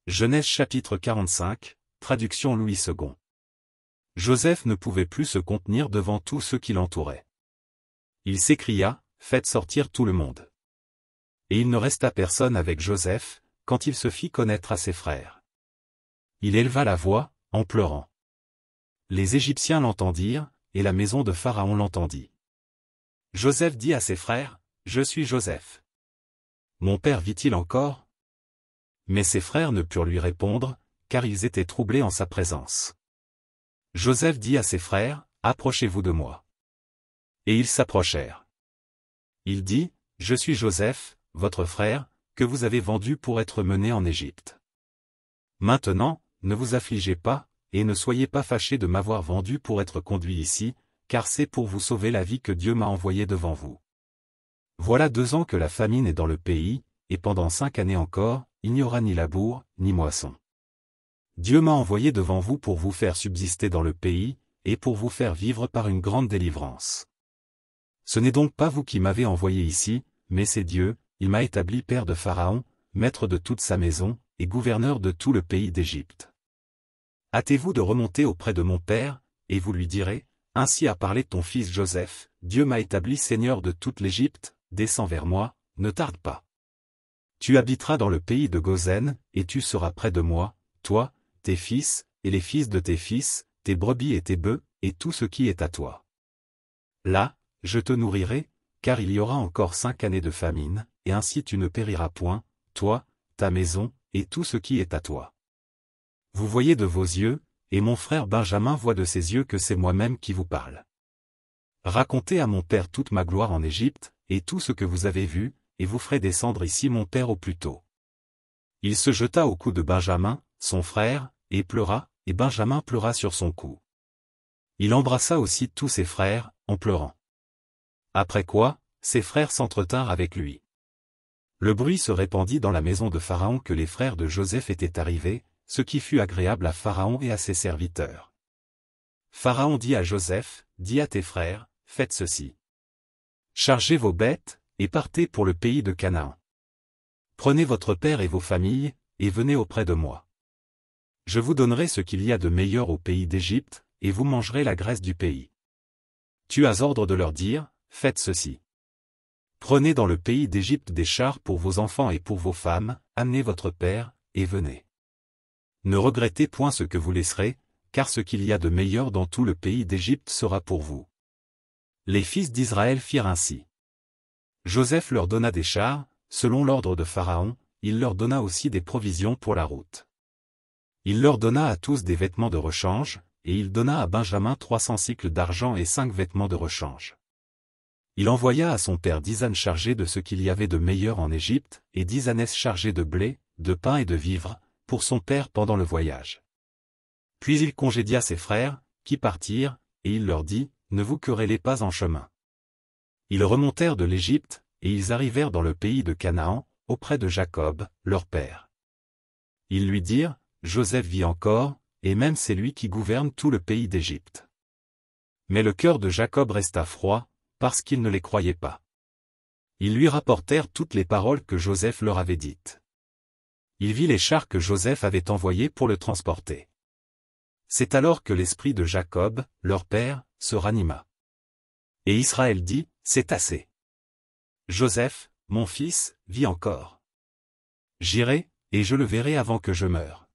Genèse chapitre 45, traduction Louis II. Joseph ne pouvait plus se contenir devant tous ceux qui l'entouraient. Il s'écria, « Faites sortir tout le monde. » Et il ne resta personne avec Joseph, quand il se fit connaître à ses frères. Il éleva la voix, en pleurant. Les Égyptiens l'entendirent, et la maison de Pharaon l'entendit. Joseph dit à ses frères, « Je suis Joseph. Mon père vit-il encore ?» Mais ses frères ne purent lui répondre, car ils étaient troublés en sa présence. Joseph dit à ses frères, « Approchez-vous de moi. » Et ils s'approchèrent. Il dit, « Je suis Joseph, votre frère, que vous avez vendu pour être mené en Égypte. Maintenant, ne vous affligez pas, et ne soyez pas fâchés de m'avoir vendu pour être conduit ici, car c'est pour vous sauver la vie que Dieu m'a envoyé devant vous. Voilà 2 ans que la famine est dans le pays, et pendant 5 années encore, il n'y aura ni labour, ni moisson. Dieu m'a envoyé devant vous pour vous faire subsister dans le pays, et pour vous faire vivre par une grande délivrance. Ce n'est donc pas vous qui m'avez envoyé ici, mais c'est Dieu, il m'a établi père de Pharaon, maître de toute sa maison, et gouverneur de tout le pays d'Égypte. Hâtez-vous de remonter auprès de mon père, et vous lui direz, « Ainsi a parlé ton fils Joseph, Dieu m'a établi seigneur de toute l'Égypte, descends vers moi, ne tarde pas. Tu habiteras dans le pays de Goshen, et tu seras près de moi, toi, tes fils, et les fils de tes fils, tes brebis et tes bœufs, et tout ce qui est à toi. Là, je te nourrirai, car il y aura encore 5 années de famine, et ainsi tu ne périras point, toi, ta maison, et tout ce qui est à toi. Vous voyez de vos yeux, et mon frère Benjamin voit de ses yeux que c'est moi-même qui vous parle. Racontez à mon père toute ma gloire en Égypte, et tout ce que vous avez vu, et vous ferez descendre ici mon père au plus tôt. » Il se jeta au cou de Benjamin, son frère, et pleura, et Benjamin pleura sur son cou. Il embrassa aussi tous ses frères, en pleurant. Après quoi, ses frères s'entretinrent avec lui. Le bruit se répandit dans la maison de Pharaon que les frères de Joseph étaient arrivés, ce qui fut agréable à Pharaon et à ses serviteurs. Pharaon dit à Joseph, « Dis à tes frères, faites ceci. Chargez vos bêtes, et partez pour le pays de Canaan. Prenez votre père et vos familles, et venez auprès de moi. Je vous donnerai ce qu'il y a de meilleur au pays d'Égypte, et vous mangerez la graisse du pays. Tu as ordre de leur dire, faites ceci. Prenez dans le pays d'Égypte des chars pour vos enfants et pour vos femmes, amenez votre père, et venez. Ne regrettez point ce que vous laisserez, car ce qu'il y a de meilleur dans tout le pays d'Égypte sera pour vous. » Les fils d'Israël firent ainsi. Joseph leur donna des chars, selon l'ordre de Pharaon, il leur donna aussi des provisions pour la route. Il leur donna à tous des vêtements de rechange, et il donna à Benjamin 300 sicles d'argent et 5 vêtements de rechange. Il envoya à son père 10 ânes chargés de ce qu'il y avait de meilleur en Égypte, et 10 ânesses chargées de blé, de pain et de vivres, pour son père pendant le voyage. Puis il congédia ses frères, qui partirent, et il leur dit, « Ne vous querellez pas en chemin. » Ils remontèrent de l'Égypte, et ils arrivèrent dans le pays de Canaan, auprès de Jacob, leur père. Ils lui dirent, « Joseph vit encore, et même c'est lui qui gouverne tout le pays d'Égypte. » Mais le cœur de Jacob resta froid, parce qu'il ne les croyait pas. Ils lui rapportèrent toutes les paroles que Joseph leur avait dites. Il vit les chars que Joseph avait envoyés pour le transporter. C'est alors que l'esprit de Jacob, leur père, se ranima. Et Israël dit, « C'est assez. Joseph, mon fils, vit encore. J'irai, et je le verrai avant que je meure. »